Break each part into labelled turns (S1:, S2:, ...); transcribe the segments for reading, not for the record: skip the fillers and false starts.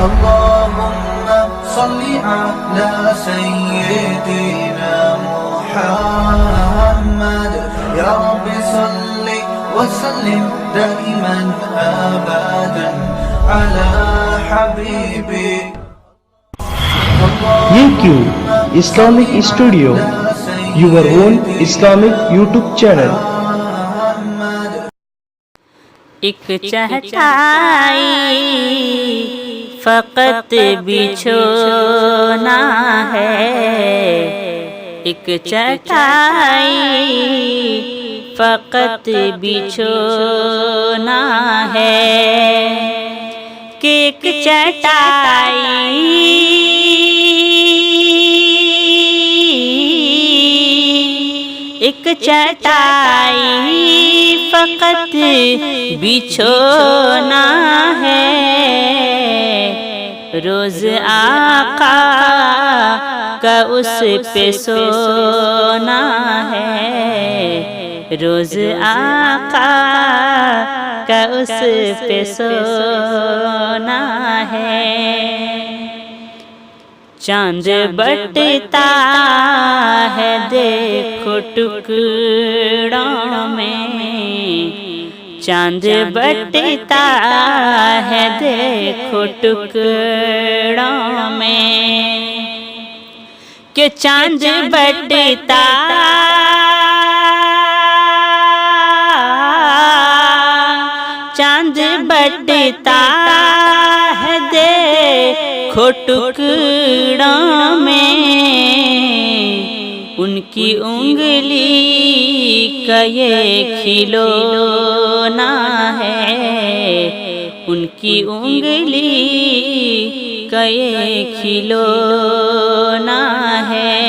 S1: اللهم صل على سيدنا محمد يا رب صل وسلم دائما أبدا على حبيبك
S2: UQ Islamic Studio, your own Islamic YouTube channel.
S3: ایک چہٹائی فقط بچھونا ہے، ایک چٹائی فقط بچھونا ہے، کہ ایک چٹائی ایک چٹائی فقط بچھونا ہے، روز آقا کا اس پہ سونا ہے، روز آقا کا اس پہ سونا ہے، چاند بٹتا ہے دیکھو ٹکڑوں میں، چاند بٹتا ہے دیکھو ٹکڑوں میں، کہ چاند بٹتا چاند بٹتا ہے دیکھو ٹکڑوں میں، ان کی انگلی کا یہ کھلونا ہے، ان کی انگلی کا یہ کھلونا ہے،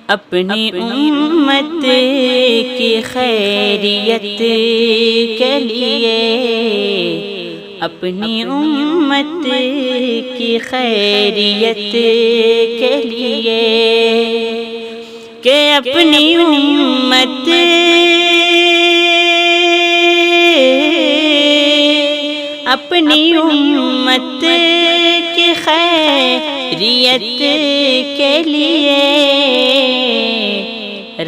S3: اپنی امت کی خیریت کے لیے، اپنی امت کی خیریت کے لیے، کہ اپنی امت اپنی امت کی خیریت کے لیے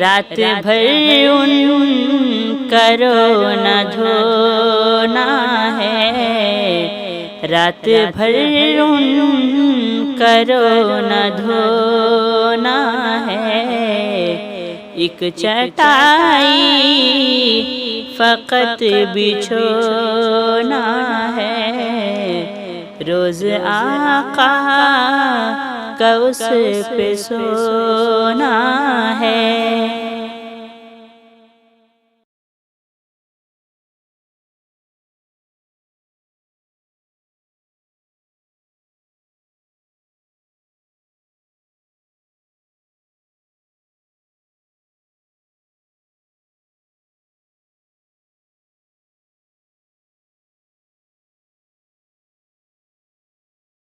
S3: رات بھر ان کا رونا دھونا ہے، رات بھر ان کا رونا دھونا ہے، ایک چٹائی فقط بچھونا ہے، روز آقا کا اس پہ سونا